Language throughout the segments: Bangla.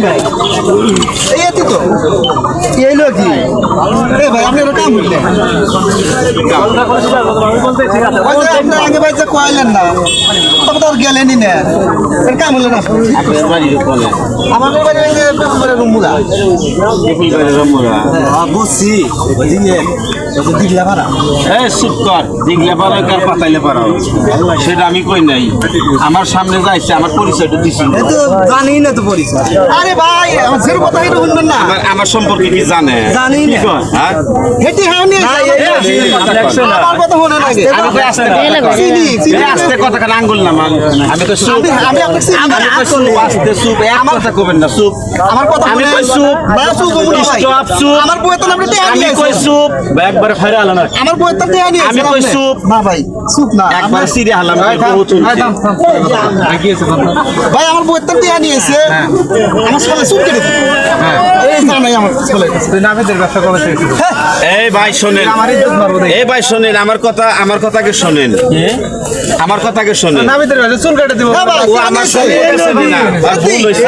ভাই এই এত তো এই লোক কি এ ভাই আপনি এটা কাম করলেন আপনি আগে ভাই যে কইলেন না তবে তো আর গেলেনই না এর কাম হলো না আমাদের বাড়ি এই যে রুমুলা বুঝছি দিগলা পারা চুপ কর দিগলা পারা কার পাতাইলে পারা সেটা আমি কই নাই আমার সামনে যাইছে আমার পরিচয়টা দিছি তো জানি না তো পরিচয় আরে ভাই আমার যের কথা এটা বলবেন না আমার সম্পর্কে কি জানে জানি না হ্যাঁ হেটি হাওনি আমার কথা মনে লাগে আমি তো আস্তে কথা কান আঙ্গুল না আমি তো চুপ আমি আপনাকে চিনি না আস্তে চুপ এক কথা কইবেন না চুপ আমার কথা আমি কই চুপ না চুপ স্টপ চুপ আমার বই তো আপনি তে আমি কই চুপ একবার ফাইরে আলো না আমার বই তো তে আনি আমি কই চুপ না ভাই চুপ না একবার সিরি হালাম বহুত ভাই আমার বই তো তে আনিয়েছে আমার সামনে চুপ কেটে এই জানাই আমার চলে তুই নামেদের ব্যবসা করে এই ভাই শুনেন এই ভাই শুনেন আমার কথাকে শুনেন আমার কথাকে শুনেন নামেদের ব্যবসা চুল কেটে দিব ও আমার সম্পর্কে না আর ভুল হইছে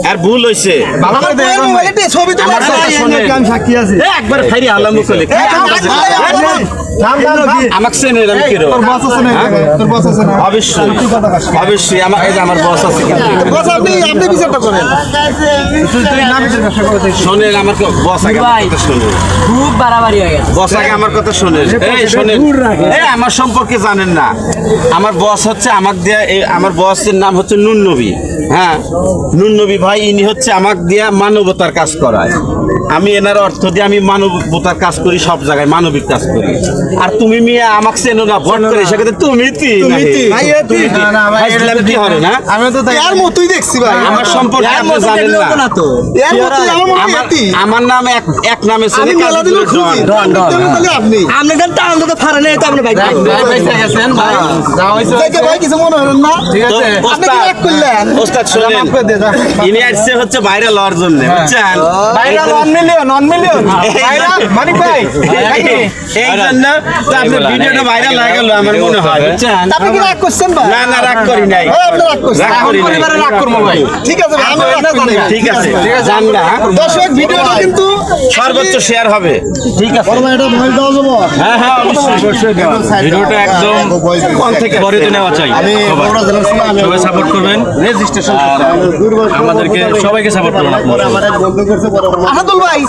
আর ভুল হইছে আমার মোবাইলে ছবি তো আমার কথা শুনেন আমি সাক্ষী আছি একবার ফাইরি আলাম কইলে আমাকে চেনেন আমি কি তোর বস আছে না তোর বস আছে না অবশ্যই অবশ্যই আমার এই যে আমার বস আছে কিন্তু বস আপনি বিচারটা করেন তুই নামেদের ব্যবসা করে শোনেন আমার বস আগে আমার কথা শোনেন খুব বাড়াবাড়ি হয়ে গেছে বস আগে আমার কথা শোনেন এই শোনেন এই আমার সম্পর্কে জানেন না আমার বস হচ্ছে আমাকে দিয়া আমার বসের নাম হচ্ছে নুন নবী হ্যাঁ নুন নবী ভাই ইনি হচ্ছে আমাকে দিয়া মানবতার কাজ করায় আমি এনার অর্থ দিয়ে আমি মানবতার কাজ করি সব জায়গায় মানবিক কাজ করি আর তুমি মিয়া আমাকে চেনো না ভোট করে সেক্ষেত্রে তুমি কি হবে না আমি তো এর মতই দেখছি ভাই আমার সম্পর্কে আপনি জানেন না তো এর মতই আমার নাম এক নামে আমি মেলা দিন খুঁজি আপনি আপনি দেন টাউন তো ফারে নেই তো আপনি ভাই ভাই কিছু মনে হলেন না ঠিক আছে আপনি কি এক করলেন ওস্তাদ শুনেন ইনি আসছে হচ্ছে ভাইরাল হওয়ার জন্য বুঝছেন ভাইরাল 1 মিলিয়ন ভাইরাল মানিক ভাই এই জন্য তো আপনার ভিডিওটা ভাইরাল হয়ে গেল আমার মনে হয় বুঝছেন আপনি কি রাগ করছেন ভাই না না রাগ করি নাই আপনি রাগ করছেন রাগ করি পরিবারে রাগ করব ভাই ঠিক আছে ভাই আমি রাগ করি না ঠিক আছে জান না দর্শক ভিডিওটা কিন্তু সর্বোচ্চ শেয়ার হবে ঠিক আছে বড় ভাই এটা ভয় দাও যাবো হ্যাঁ হ্যাঁ অবশ্যই ভিডিওটা একদম কোন থেকে পরে তো নেওয়া চাই আমি বড় জেলা ছিল আমি সবাই সাপোর্ট করবেন রেজিস্ট্রেশন আমাদেরকে সবাইকে সাপোর্ট করবেন আপনারা আমার এক বন্ধু করছে বড় আসাদুল ভাই